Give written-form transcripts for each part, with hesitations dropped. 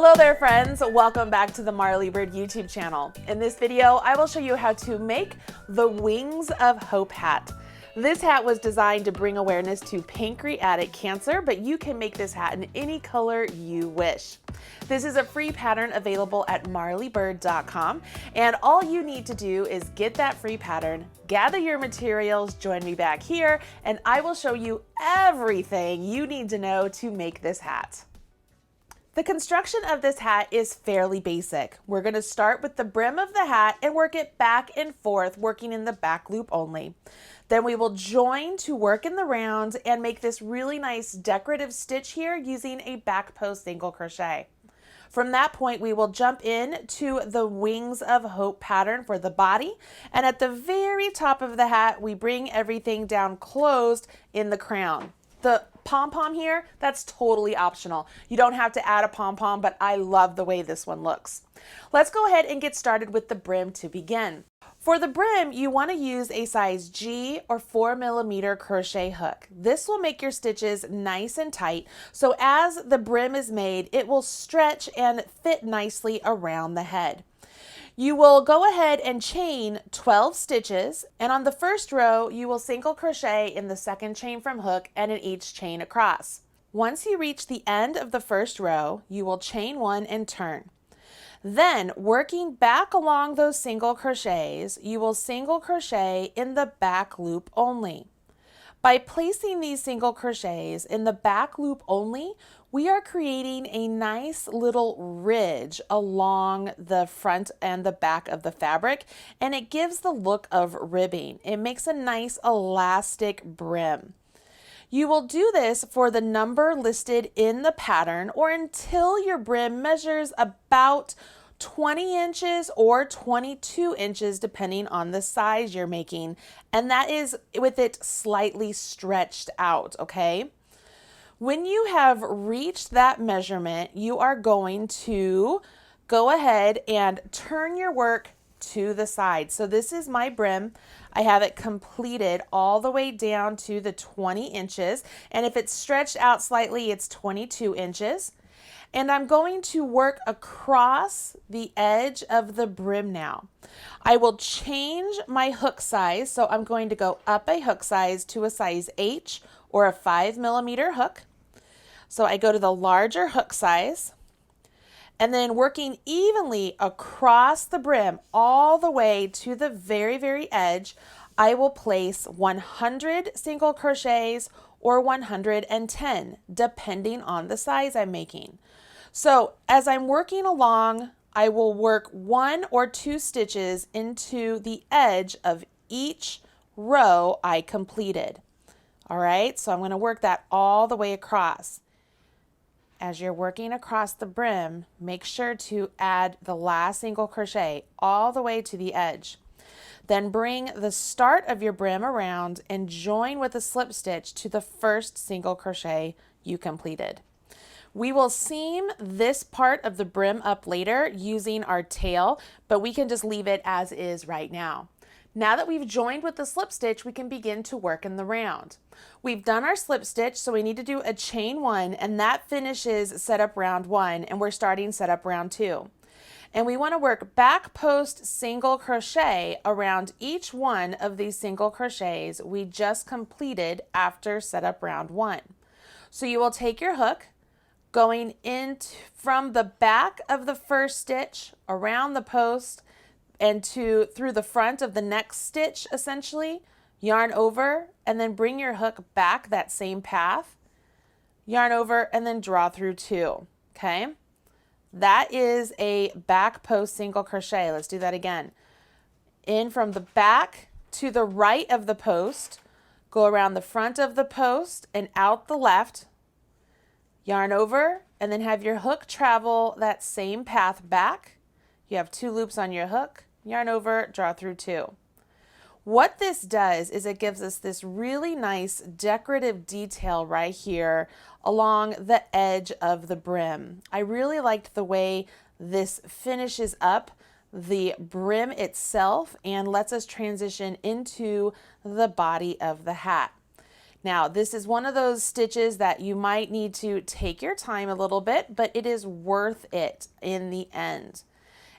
Hello there friends, welcome back to the Marley Bird YouTube channel. In this video, I will show you how to make the Wings of Hope hat. This hat was designed to bring awareness to pancreatic cancer, but you can make this hat in any color you wish. This is a free pattern available at marleybird.com, and all you need to do is get that free pattern, gather your materials, join me back here, and I will show you everything you need to know to make this hat. The construction of this hat is fairly basic. We're going to start with the brim of the hat and work it back and forth, working in the back loop only. Then we will join to work in the round and make this really nice decorative stitch here using a back post single crochet. From that point, we will jump in to the Wings of Hope pattern for the body. And at the very top of the hat, we bring everything down closed in the crown. The Pom Pom here, that's totally optional. You don't have to add a Pom Pom, but I love the way this one looks. Let's go ahead and get started with the brim to begin. For the brim, you want to use a size G or 4mm crochet hook. This will make your stitches nice and tight, so as the brim is made, it will stretch and fit nicely around the head. You will go ahead and chain 12 stitches, and on the first row, you will single crochet in the second chain from hook and in each chain across. Once you reach the end of the first row, you will chain one and turn. Then, working back along those single crochets, you will single crochet in the back loop only. By placing these single crochets in the back loop only, we are creating a nice little ridge along the front and the back of the fabric, and it gives the look of ribbing. It makes a nice elastic brim. You will do this for the number listed in the pattern or until your brim measures about 20 inches or 22 inches depending on the size you're making, and that is with it slightly stretched out, okay? When you have reached that measurement, you are going to go ahead and turn your work to the side. So this is my brim. I have it completed all the way down to the 20 inches, and if it's stretched out slightly, it's 22 inches. And I'm going to work across the edge of the brim now. I will change my hook size, so I'm going to go up a hook size to a size H or a 5mm hook. So I go to the larger hook size, and then working evenly across the brim all the way to the very, very edge, I will place 100 single crochets or 110, depending on the size I'm making. So as I'm working along, I will work 1 or 2 stitches into the edge of each row I completed. All right, so I'm going to work that all the way across. As you're working across the brim, make sure to add the last single crochet all the way to the edge. Then bring the start of your brim around and join with a slip stitch to the first single crochet you completed. We will seam this part of the brim up later using our tail, but we can just leave it as is right now. Now that we've joined with the slip stitch, we can begin to work in the round. We've done our slip stitch, so we need to do a chain 1, and that finishes setup round 1, and we're starting setup round 2. And we want to work back post single crochet around each one of these single crochets we just completed after setup round 1. So you will take your hook, going in from the back of the first stitch around the post and through the front of the next stitch, essentially, yarn over, and then bring your hook back that same path, yarn over, and then draw through 2, okay? That is a back post single crochet. Let's do that again. In from the back to the right of the post, go around the front of the post and out the left, yarn over, and then have your hook travel that same path back. You have 2 loops on your hook, yarn over, draw through 2. What this does is it gives us this really nice decorative detail right here along the edge of the brim. I really liked the way this finishes up the brim itself and lets us transition into the body of the hat. Now, this is one of those stitches that you might need to take your time a little bit, but it is worth it in the end.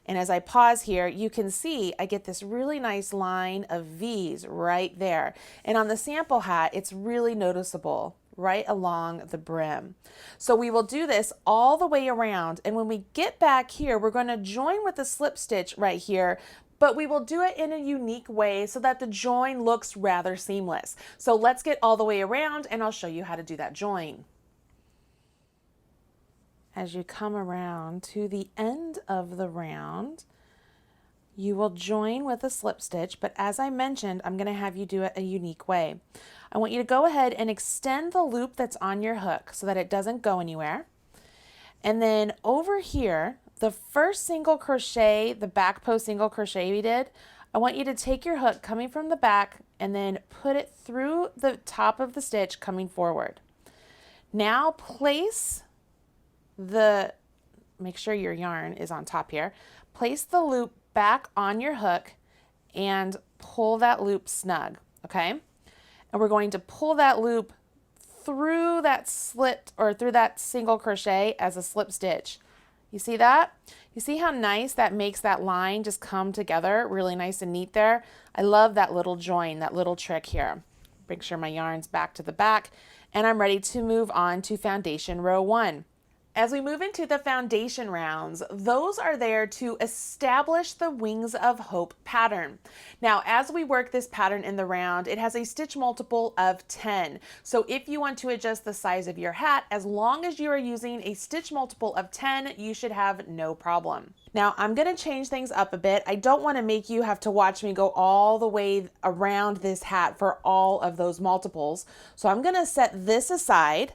And as I pause here, you can see I get this really nice line of V's right there. And on the sample hat, it's really noticeable right along the brim. So we will do this all the way around. And when we get back here, we're going to join with the slip stitch right here, but we will do it in a unique way so that the join looks rather seamless. So let's get all the way around and I'll show you how to do that join. As you come around to the end of the round, you will join with a slip stitch, but as I mentioned, I'm going to have you do it a unique way. I want you to go ahead and extend the loop that's on your hook so that it doesn't go anywhere. And then over here, the first single crochet, the back post single crochet we did, I want you to take your hook coming from the back and then put it through the top of the stitch coming forward. Now place make sure your yarn is on top here. Place the loop back on your hook and pull that loop snug, okay? And we're going to pull that loop through that slit or through that single crochet as a slip stitch. You see that? You see how nice that makes that line just come together really nice and neat there? I love that little join, that little trick here. Make sure my yarn's back to the back and I'm ready to move on to foundation row 1. As we move into the foundation rounds, those are there to establish the Wings of Hope pattern. Now, as we work this pattern in the round, it has a stitch multiple of 10. So if you want to adjust the size of your hat, as long as you are using a stitch multiple of 10, you should have no problem. Now, I'm going to change things up a bit. I don't want to make you have to watch me go all the way around this hat for all of those multiples. So I'm going to set this aside.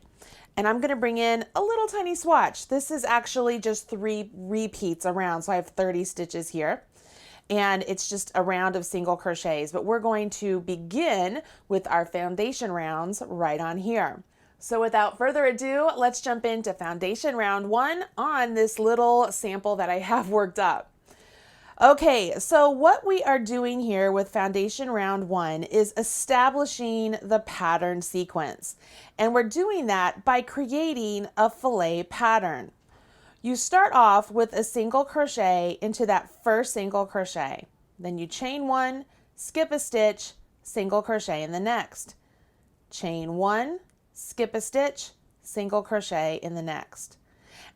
And I'm going to bring in a little tiny swatch. This is actually just 3 repeats around. So I have 30 stitches here. And it's just a round of single crochets. But we're going to begin with our foundation rounds right on here. So without further ado, let's jump into foundation round 1 on this little sample that I have worked up. Okay, so what we are doing here with foundation round 1 is establishing the pattern sequence. And we're doing that by creating a fillet pattern. You start off with a single crochet into that first single crochet. Then you chain 1, skip a stitch, single crochet in the next. Chain 1, skip a stitch, single crochet in the next.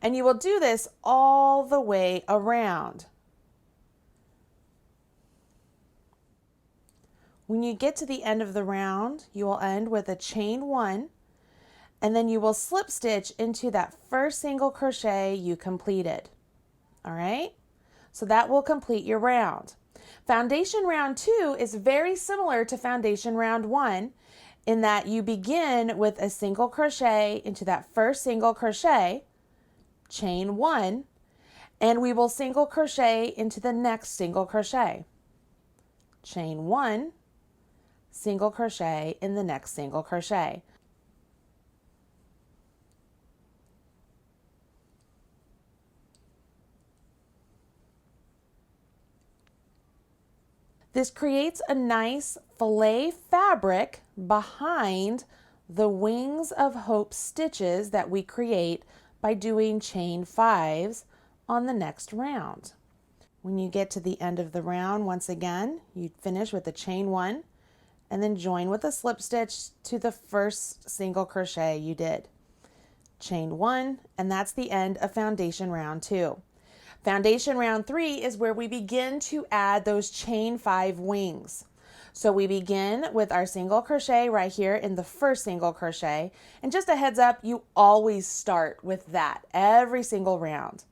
And you will do this all the way around. When you get to the end of the round, you will end with a chain 1, and then you will slip stitch into that first single crochet you completed. All right? So that will complete your round. Foundation round 2 is very similar to foundation round 1 in that you begin with a single crochet into that first single crochet, chain 1, and we will single crochet into the next single crochet. Chain 1, single crochet in the next single crochet. This creates a nice fillet fabric behind the Wings of Hope stitches that we create by doing chain 5s on the next round. When you get to the end of the round, once again, you finish with a chain 1 and then join with a slip stitch to the first single crochet you did. Chain 1, and that's the end of foundation round 2. Foundation round 3 is where we begin to add those chain 5 wings. So we begin with our single crochet right here in the first single crochet. And just a heads up, you always start with that every single round.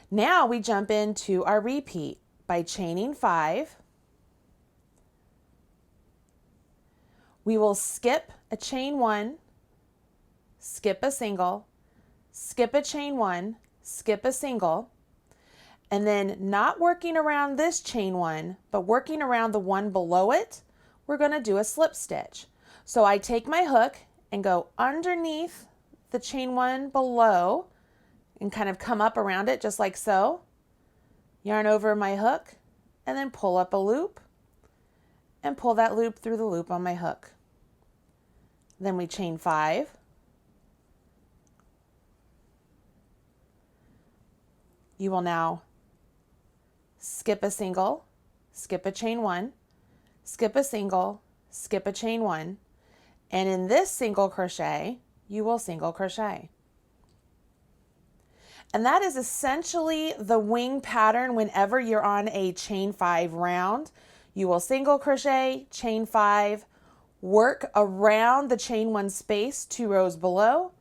Now we jump into our repeat by chaining 5. We will skip a chain 1, skip a single, skip a chain 1, skip a single, and then not working around this chain 1, but working around the one below it, we're going to do a slip stitch. So I take my hook and go underneath the chain 1 below and kind of come up around it just like so. Yarn over my hook and then pull up a loop and pull that loop through the loop on my hook. then we chain 5, you will now skip a single, skip a chain 1, skip a single, skip a chain 1, and in this single crochet, you will single crochet. And that is essentially the wing pattern whenever you're on a chain 5 round. You will single crochet, chain 5, work around the chain 1 space 2 rows below,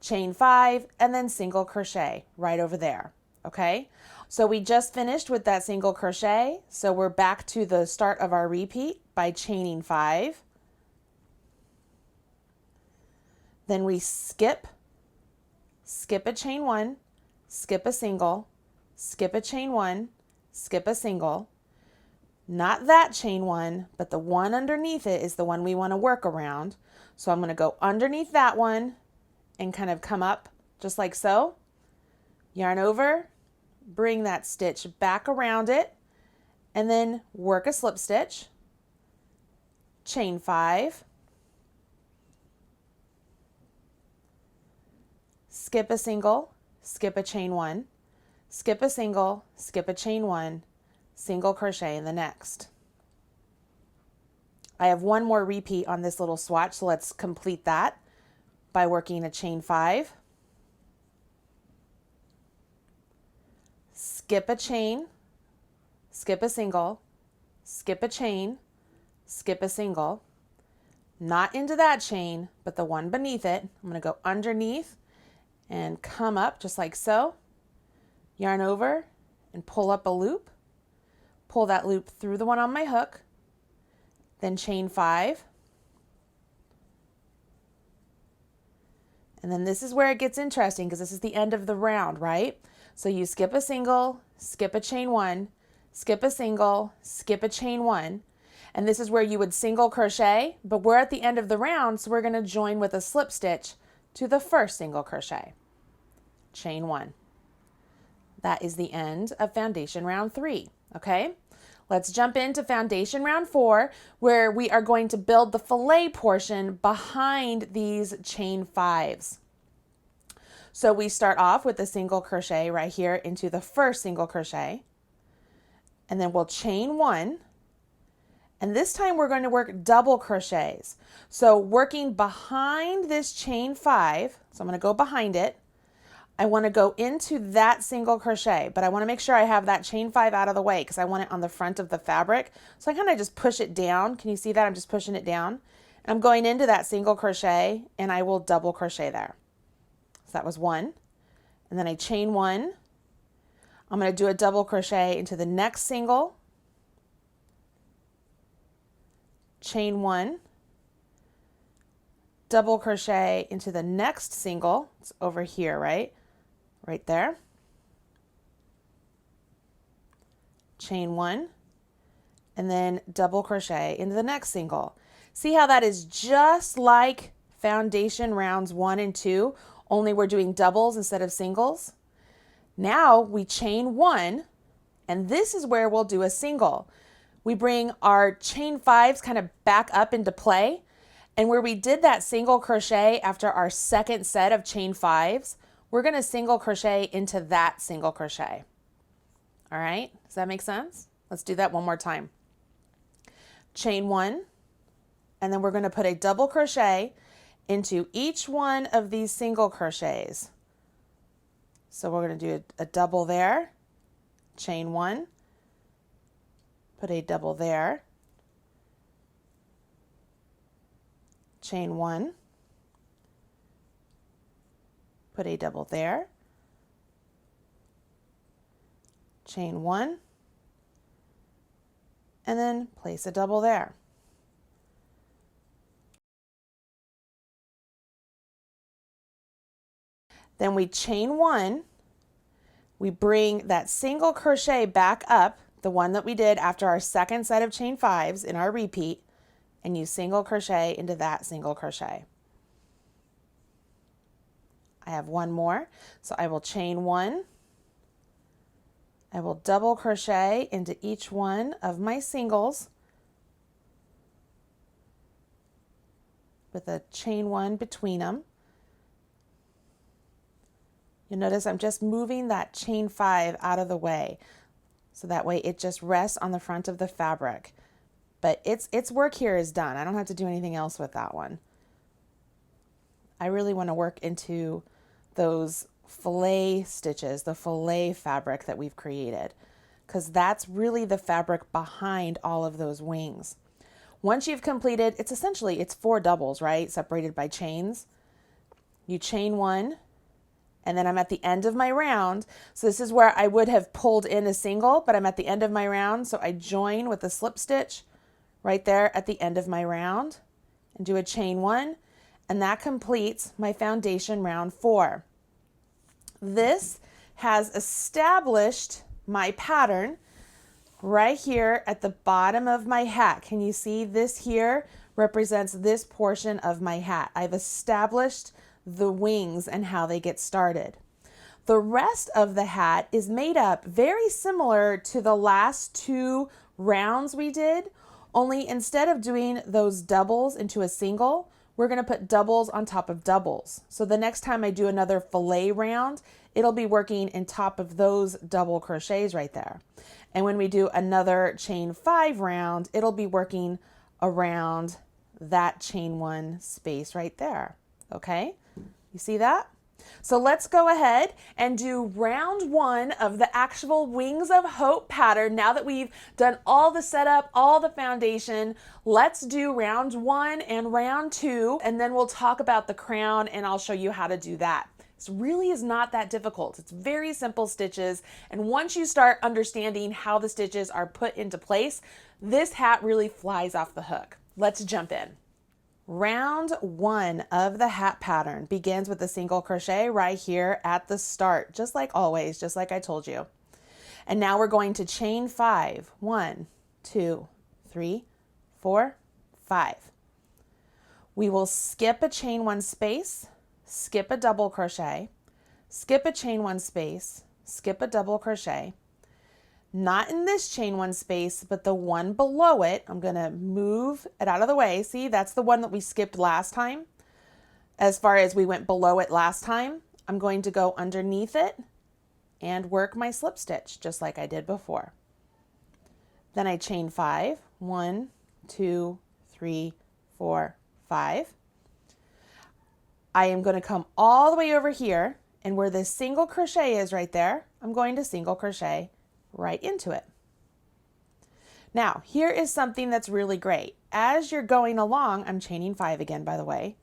chain 5, and then single crochet right over there, okay? So we just finished with that single crochet, so we're back to the start of our repeat by chaining 5. Then we skip a chain 1, skip a single, skip a chain 1, skip a single. Not that chain 1, but the one underneath it is the one we want to work around. So I'm going to go underneath that one and kind of come up just like so. Yarn over, bring that stitch back around it, and then work a slip stitch, chain 5, skip a single, skip a chain 1, skip a single, skip a chain 1, single crochet in the next. I have one more repeat on this little swatch, so let's complete that by working a chain 5, skip a chain, skip a single, skip a chain, skip a single, not into that chain, but the one beneath it. I'm going to go underneath and come up just like so, yarn over and pull up a loop, pull that loop through the one on my hook, then chain 5, and then this is where it gets interesting because this is the end of the round, right? So you skip a single, skip a chain 1, skip a single, skip a chain 1, and this is where you would single crochet, but we're at the end of the round, so we're going to join with a slip stitch to the first single crochet, chain 1. That is the end of foundation round 3, okay? Let's jump into foundation round 4, where we are going to build the fillet portion behind these chain 5s. So we start off with a single crochet right here into the first single crochet, and then we'll chain 1, and this time we're going to work double crochets. So working behind this chain 5, so I'm going to go behind it, I want to go into that single crochet, but I want to make sure I have that chain 5 out of the way because I want it on the front of the fabric. So I kind of just push it down. Can you see that? I'm just pushing it down. And I'm going into that single crochet and I will double crochet there. So that was 1. And then I chain 1. I'm going to do a double crochet into the next single, chain 1, double crochet into the next single. It's over here, right there, chain 1, and then double crochet into the next single. See how that is just like foundation rounds 1 and 2, only we're doing doubles instead of singles. Now we chain 1, and this is where we'll do a single. We bring our chain 5s kind of back up into play, and where we did that single crochet after our second set of chain 5s, we're going to single crochet into that single crochet. All right, does that make sense? Let's do that one more time. Chain 1, and then we're going to put a double crochet into each one of these single crochets. So we're going to do a double there, chain 1, put a double there, chain 1, put a double there, chain 1, and then place a double there. Then we chain 1, we bring that single crochet back up, the one that we did after our second set of chain 5s in our repeat, and you single crochet into that single crochet. I have one more, so I will chain 1, I will double crochet into each one of my singles, with a chain 1 between them. You'll notice I'm just moving that chain 5 out of the way, so that way it just rests on the front of the fabric. But its work here is done. I don't have to do anything else with that one. I really want to work into those fillet stitches, the fillet fabric that we've created, because that's really the fabric behind all of those wings. Once you've completed, it's 4 doubles, right? Separated by chains. You chain 1, and then I'm at the end of my round. So this is where I would have pulled in a single, but I'm at the end of my round. So I join with a slip stitch right there at the end of my round and do a chain 1, and that completes my foundation round 4. This has established my pattern right here at the bottom of my hat. Can you see this here represents this portion of my hat? I've established the wings and how they get started. The rest of the hat is made up very similar to the last 2 rounds we did, only instead of doing those doubles into a single, we're going to put doubles on top of doubles. So the next time I do another fillet round, it'll be working in top of those double crochets right there. And when we do another chain 5 round, it'll be working around that chain 1 space right there. Okay, you see that? So let's go ahead and do round 1 of the actual Wings of Hope pattern. Now that we've done all the setup, all the foundation, let's do round 1 and round 2, and then we'll talk about the crown and I'll show you how to do that. This really is not that difficult. It's very simple stitches, and once you start understanding how the stitches are put into place, this hat really flies off the hook. Let's jump in. Round 1 of the hat pattern begins with a single crochet right here at the start, just like always, just like I told you. And now we're going to chain 5. 1, 2, 3, 4, 5. We will skip a chain 1 space, skip a double crochet, skip a chain 1 space, skip a double crochet. Not in this chain 1 space, but the one below it. I'm going to move it out of the way. See, that's the one that we skipped last time. As far as we went below it last time, I'm going to go underneath it and work my slip stitch just like I did before. Then I chain 5. 1, 2, 3, 4, 5. I am going to come all the way over here, and where this single crochet is right there, I'm going to single crochet right into it. Now, here is something that's really great. As you're going along, I'm chaining 5 again, by the way.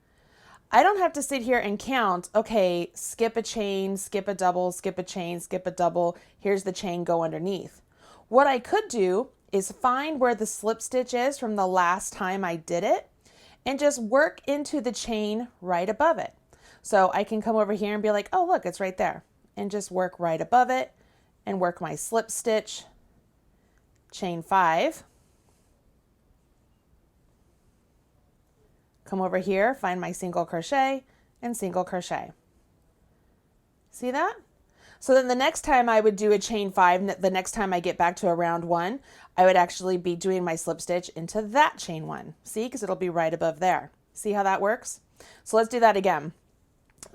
I don't have to sit here and count, okay, skip a chain, skip a double, skip a chain, skip a double, here's the chain, go underneath. What I could do is find where the slip stitch is from the last time I did it and just work into the chain right above it. So I can come over here and be like, oh, look, it's right there, and just work right above it and work my slip stitch, chain 5, come over here, find my single crochet and single crochet. See that? So then the next time I would do a chain 5, the next time I get back to a round 1, I would actually be doing my slip stitch into that chain 1. See, because it'll be right above there. See how that works? So let's do that again.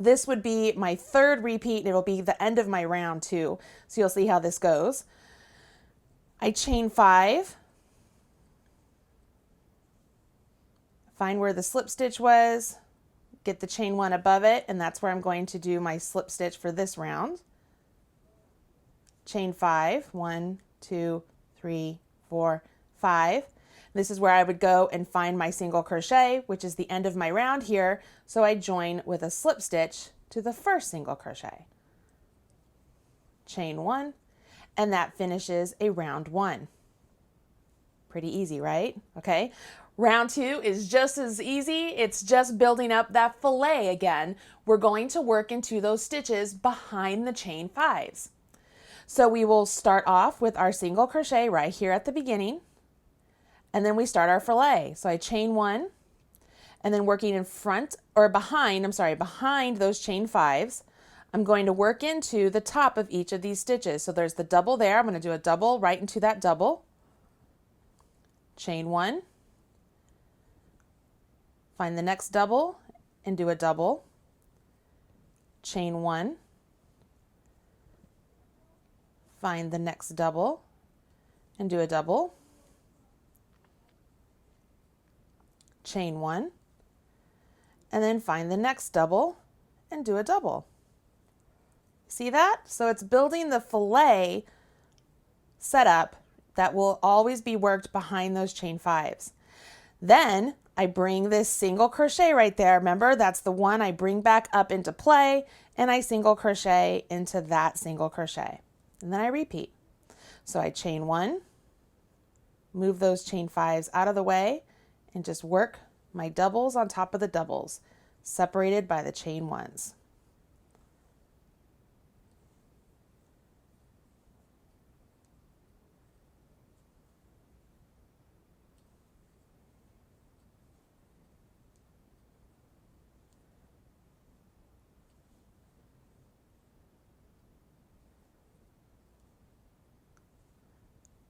This would be my 3rd repeat, and it'll be the end of my round too. So you'll see how this goes. I chain 5, find where the slip stitch was, get the chain 1 above it, and that's where I'm going to do my slip stitch for this round. Chain 5, 1, 2, 3, 4, 5. This is where I would go and find my single crochet, which is the end of my round here. So I join with a slip stitch to the first single crochet. Chain 1, and that finishes a round 1. Pretty easy, right? Okay. Round 2 is just as easy. It's just building up that fillet again. We're going to work into those stitches behind the chain 5s. So we will start off with our single crochet right here at the beginning. And then we start our fillet. So I chain 1, and then working in front or behind, behind those chain 5s, I'm going to work into the top of each of these stitches. So there's the double there. I'm going to do a double right into that double. Chain 1, Find the next double and do a double, chain 1, find the next double and do a double, chain 1, and then find the next double and do a double. See that? So it's building the fillet setup that will always be worked behind those chain 5s. Then I bring this single crochet right there. Remember, that's the one I bring back up into play, and I single crochet into that single crochet. And then I repeat. So I chain 1, move those chain 5s out of the way, and just work my doubles on top of the doubles, separated by the chain 1s.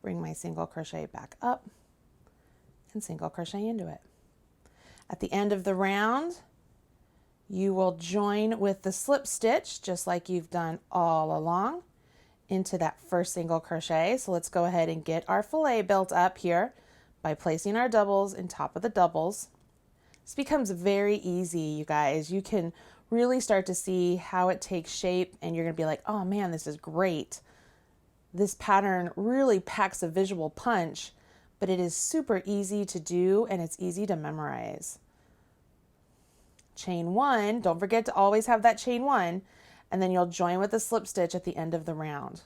Bring my single crochet back up and single crochet into it. At the end of the round, you will join with the slip stitch, just like you've done all along, into that first single crochet. So let's go ahead and get our fillet built up here by placing our doubles on top of the doubles. This becomes very easy, you guys. You can really start to see how it takes shape, and you're gonna be like, oh man, this is great. This pattern really packs a visual punch, but it is super easy to do and it's easy to memorize. Chain 1, don't forget to always have that chain 1, and then you'll join with a slip stitch at the end of the round.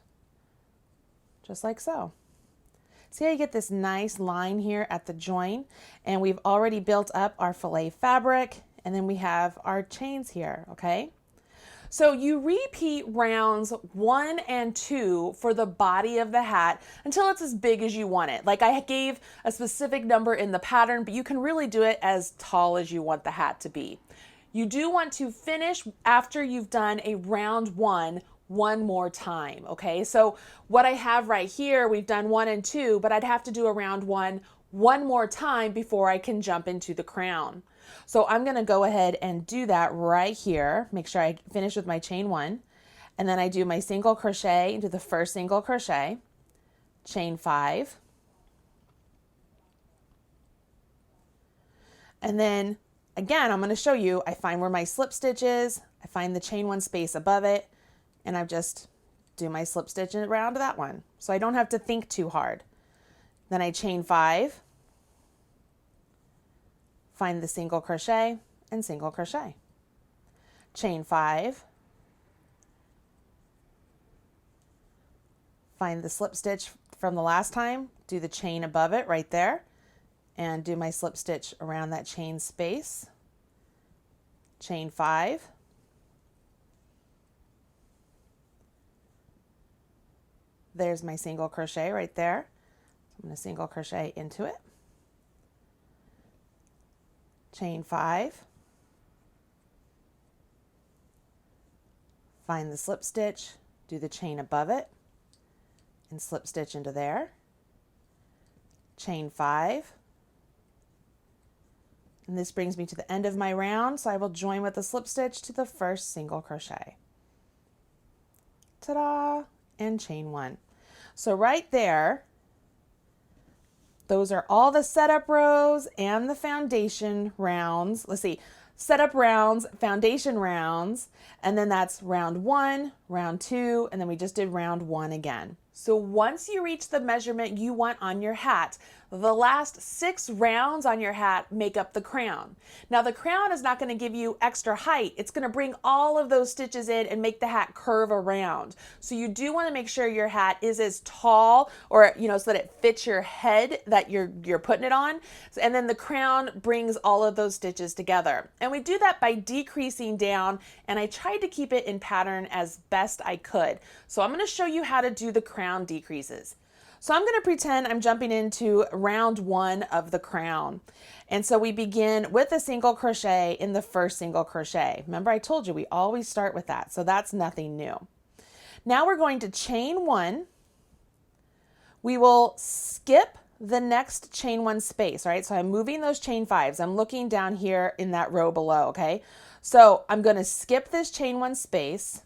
Just like so. See how you get this nice line here at the join, and we've already built up our fillet fabric, and then we have our chains here, okay? So you repeat rounds 1 and 2 for the body of the hat until it's as big as you want it. Like I gave a specific number in the pattern, but you can really do it as tall as you want the hat to be. You do want to finish after you've done a round 1 one more time, okay? So what I have right here, we've done 1 and 2, but I'd have to do a round 1 one more time before I can jump into the crown. So I'm going to go ahead and do that right here. Make sure I finish with my chain 1, and then I do my single crochet into the first single crochet, chain 5, and then again I'm going to show you, I find where my slip stitch is, I find the chain 1 space above it, and I just do my slip stitch around that one, so I don't have to think too hard. Then I chain 5, find the single crochet and single crochet, chain 5, find the slip stitch from the last time, do the chain above it right there, and do my slip stitch around that chain space, chain 5, there's my single crochet right there. I'm going to single crochet into it, chain 5, find the slip stitch, do the chain above it, and slip stitch into there, chain 5, and this brings me to the end of my round, so I will join with the slip stitch to the first single crochet. Ta-da! And chain 1. So right there, those are all the setup rows and the foundation rounds. Let's see, setup rounds, foundation rounds, and then that's round 1, round 2, and then we just did round 1 again. So once you reach the measurement you want on your hat, the last 6 rounds on your hat make up the crown. Now the crown is not going to give you extra height. It's going to bring all of those stitches in and make the hat curve around. So you do want to make sure your hat is as tall, or so that it fits your head that you're putting it on. And then the crown brings all of those stitches together. And we do that by decreasing down, and I tried to keep it in pattern as best I could. So I'm going to show you how to do the crown decreases. So I'm going to pretend I'm jumping into round 1 of the crown. And so we begin with a single crochet in the first single crochet. Remember I told you we always start with that, so that's nothing new. Now we're going to chain 1. We will skip the next chain one space, right? So I'm moving those chain fives. I'm looking down here in that row below, okay? So I'm going to skip this chain one space,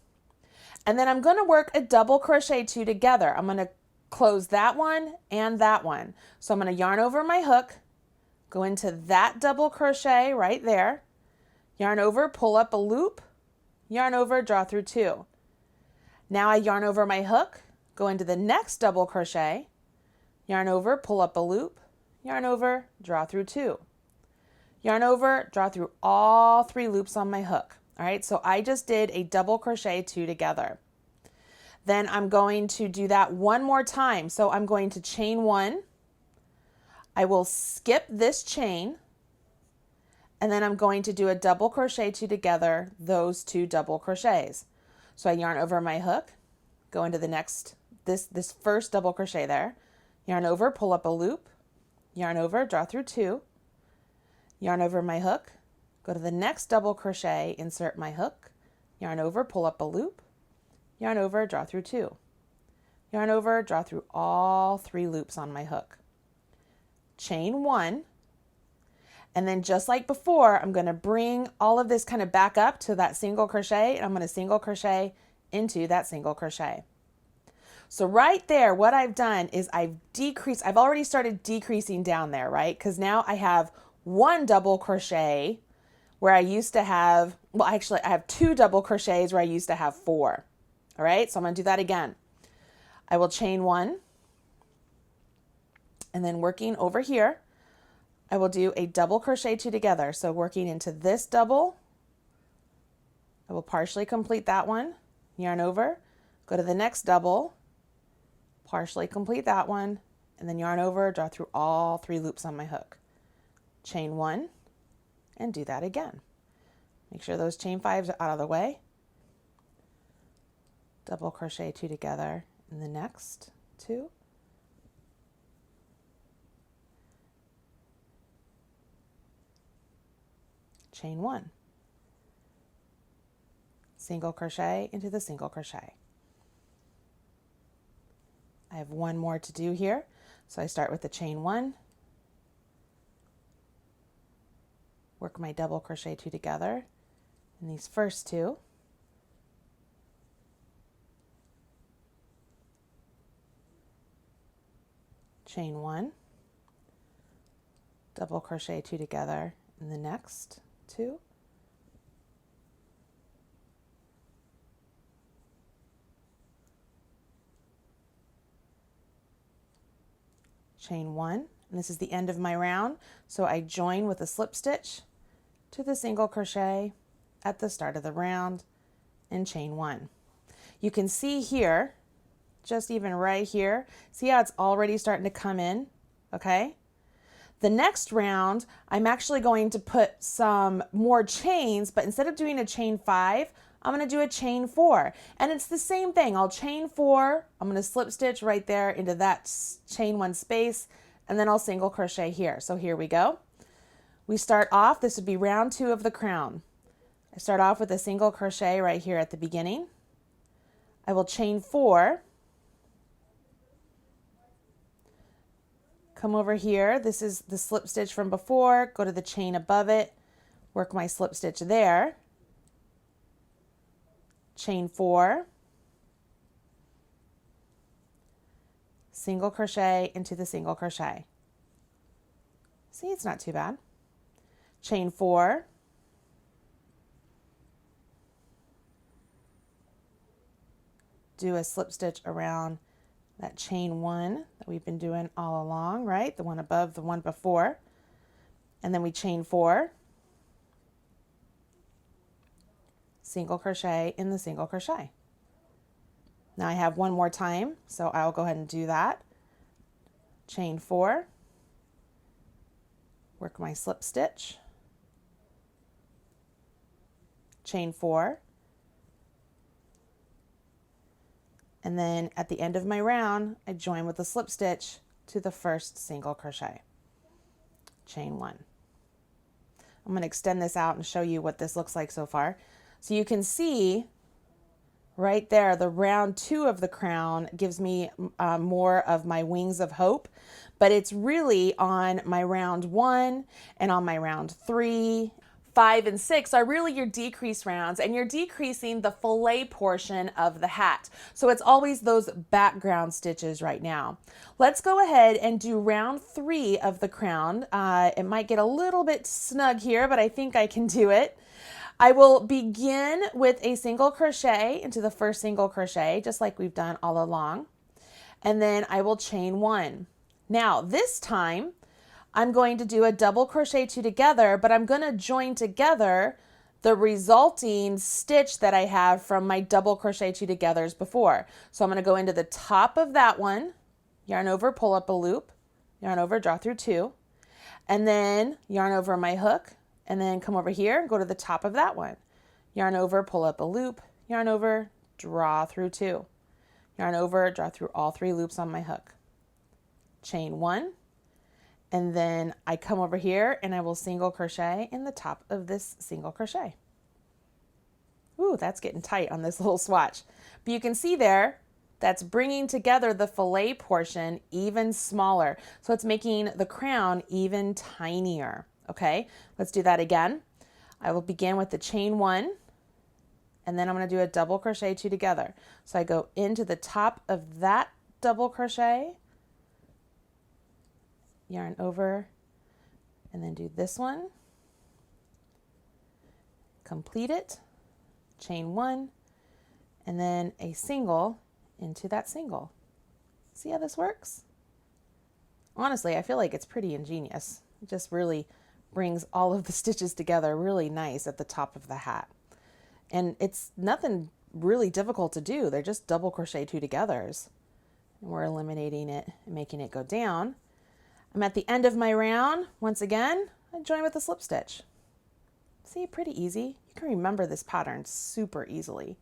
and then I'm going to work a double crochet two together. I'm going to close that one and that one. So I'm going to yarn over my hook, go into that double crochet right there, yarn over, pull up a loop, yarn over, draw through two. Now I yarn over my hook, go into the next double crochet, yarn over, pull up a loop, yarn over, draw through two. Yarn over, draw through all three loops on my hook. All right, so I just did a double crochet two together. Then I'm going to do that one more time. So I'm going to chain one. I will skip this chain, and then I'm going to do a double crochet two together, those two double crochets. So I yarn over my hook, go into the next, this first double crochet there, yarn over, pull up a loop, yarn over, draw through two, yarn over my hook, go to the next double crochet, insert my hook, yarn over, pull up a loop, yarn over, draw through two, yarn over, draw through all three loops on my hook, chain one, and then just like before, I'm going to bring all of this kind of back up to that single crochet, and I'm going to single crochet into that single crochet. So right there, what I've done is I've already started decreasing down there, right? Because now I have one double crochet where I used to have, well, actually I have two double crochets where I used to have four. All right, so I'm going to do that again. I will chain one, and then working over here, I will do a double crochet two together. So working into this double, I will partially complete that one, yarn over, go to the next double, partially complete that one, and then yarn over, draw through all three loops on my hook. Chain one, and do that again. Make sure those chain fives are out of the way. Double crochet two together in the next two. Chain one. Single crochet into the single crochet. I have one more to do here. So I start with the chain one, work my double crochet two together in these first two. Chain one, double crochet two together in the next two. Chain one, and this is the end of my round, so I join with a slip stitch to the single crochet at the start of the round and chain one. You can see here, just even right here, see how it's already starting to come in, okay? The next round, I'm actually going to put some more chains, but instead of doing a chain five, I'm going to do a chain four. And it's the same thing. I'll chain four, I'm going to slip stitch right there into that chain one space, and then I'll single crochet here. So here we go. We start off, this would be round two of the crown. I start off with a single crochet right here at the beginning. I will chain four, come over here, this is the slip stitch from before, go to the chain above it, work my slip stitch there, chain four, single crochet into the single crochet. See, it's not too bad. Chain four, do a slip stitch around that chain one that we've been doing all along, right? The one above, the one before. And then we chain four, single crochet in the single crochet. Now I have one more time, so I'll go ahead and do that. Chain four, work my slip stitch, chain four, and then at the end of my round, I join with a slip stitch to the first single crochet. Chain one. I'm going to extend this out and show you what this looks like so far. So you can see right there, the round 2 of the crown gives me more of my wings of hope, but it's really on my round 1 and on my round 3. 5 and 6 are really your decrease rounds, and you're decreasing the fillet portion of the hat. So it's always those background stitches right now. Let's go ahead and do round 3 of the crown. It might get a little bit snug here, but I think I can do it. I will begin with a single crochet into the first single crochet, just like we've done all along. And then I will chain 1. Now this time, I'm going to do a double crochet 2 together, but I'm going to join together the resulting stitch that I have from my double crochet 2 togethers before. So I'm going to go into the top of that one, yarn over, pull up a loop, yarn over, draw through 2, and then yarn over my hook, and then come over here and go to the top of that one. Yarn over, pull up a loop, yarn over, draw through 2. Yarn over, draw through all 3 loops on my hook. Chain 1. And then I come over here and I will single crochet in the top of this single crochet. Ooh, that's getting tight on this little swatch. But you can see there, that's bringing together the fillet portion even smaller. So it's making the crown even tinier. Okay, let's do that again. I will begin with the chain 1, and then I'm going to do a double crochet 2 together. So I go into the top of that double crochet, yarn over, and then do this one, complete it, chain 1, and then a single into that single. See how this works? Honestly, I feel like it's pretty ingenious. It just really brings all of the stitches together really nice at the top of the hat. And it's nothing really difficult to do. They're just double crochet 2 togethers. And we're eliminating it and making it go down. I'm at the end of my round. Once again, I join with a slip stitch. See, pretty easy. You can remember this pattern super easily.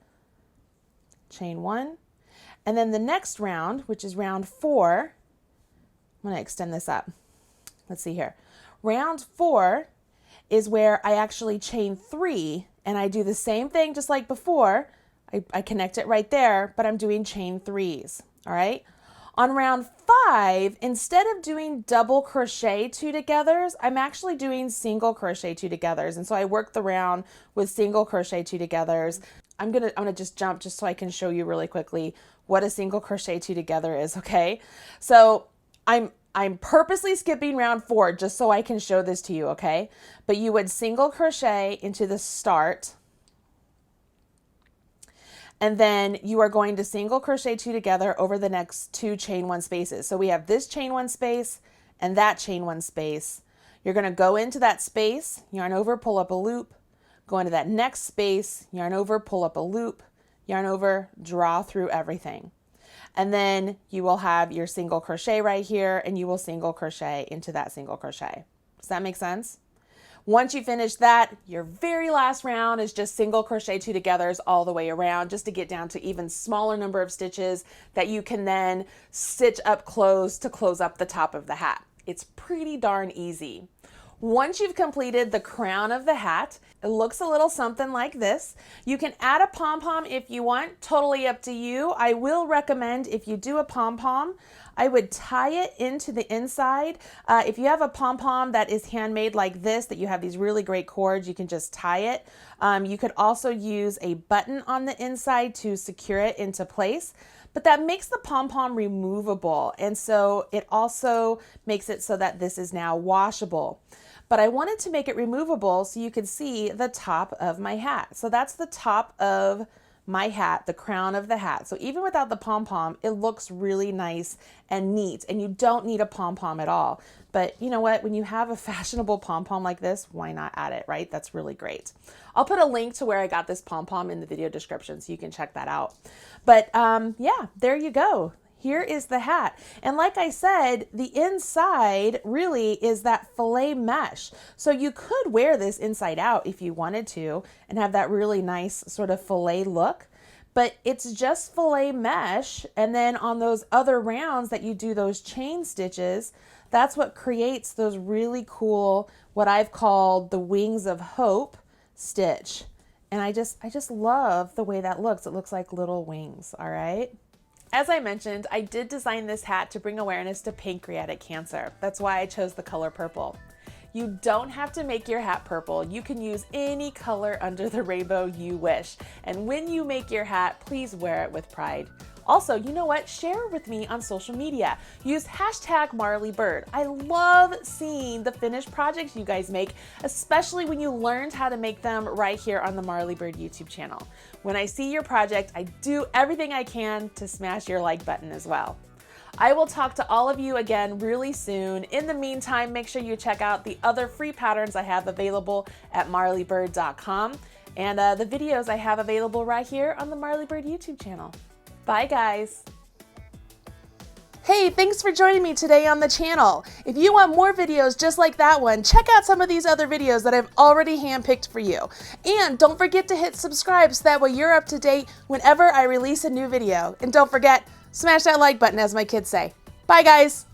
Chain 1. And then the next round, which is round 4, I'm going to extend this up. Let's see here. Round 4 is where I actually chain 3, and I do the same thing just like before. I connect it right there, but I'm doing chain 3s. All right. On round 5, instead of doing double crochet 2 togethers, I'm actually doing single crochet 2 togethers. And so I work the round with single crochet 2 togethers. I'm gonna just jump just so I can show you really quickly what a single crochet 2 together is, okay? So I'm purposely skipping round 4 just so I can show this to you, okay? But you would single crochet into the start, and then you are going to single crochet 2 together over the next 2 chain 1 spaces. So we have this chain 1 space and that chain 1 space. You're going to go into that space, yarn over, pull up a loop, go into that next space, yarn over, pull up a loop, yarn over, draw through everything. And then you will have your single crochet right here, and you will single crochet into that single crochet. Does that make sense? Once you finish that, your very last round is just single crochet 2 togethers all the way around, just to get down to even smaller number of stitches that you can then stitch up close to close up the top of the hat. It's pretty darn easy. Once you've completed the crown of the hat, it looks a little something like this. You can add a pom-pom if you want, totally up to you. I will recommend if you do a pom-pom, I would tie it into the inside. If you have a pom-pom that is handmade like this, that you have these really great cords, you can just tie it. You could also use a button on the inside to secure it into place. But that makes the pom-pom removable, and so it also makes it so that this is now washable. But I wanted to make it removable so you could see the top of my hat. So that's the top of my hat, the crown of the hat. So even without the pom-pom, it looks really nice and neat, and you don't need a pom-pom at all. But you know what? When you have a fashionable pom-pom like this, why not add it, right? That's really great. I'll put a link to where I got this pom-pom in the video description so you can check that out. But yeah, there you go. Here is the hat. And like I said, the inside really is that filet mesh. So you could wear this inside out if you wanted to and have that really nice sort of filet look. But it's just filet mesh. And then on those other rounds that you do those chain stitches, that's what creates those really cool, what I've called the wings of hope stitch. And I just love the way that looks. It looks like little wings, all right? As I mentioned, I did design this hat to bring awareness to pancreatic cancer. That's why I chose the color purple. You don't have to make your hat purple. You can use any color under the rainbow you wish. And when you make your hat, please wear it with pride. Also, you know what? Share it with me on social media. Use #MarleyBird. I love seeing the finished projects you guys make, especially when you learned how to make them right here on the Marley Bird YouTube channel. When I see your project, I do everything I can to smash your like button as well. I will talk to all of you again really soon. In the meantime, make sure you check out the other free patterns I have available at marleybird.com and the videos I have available right here on the Marley Bird YouTube channel. Bye, guys. Hey, thanks for joining me today on the channel. If you want more videos just like that one, check out some of these other videos that I've already handpicked for you. And don't forget to hit subscribe so that way you're up to date whenever I release a new video. And don't forget, smash that like button, as my kids say. Bye, guys.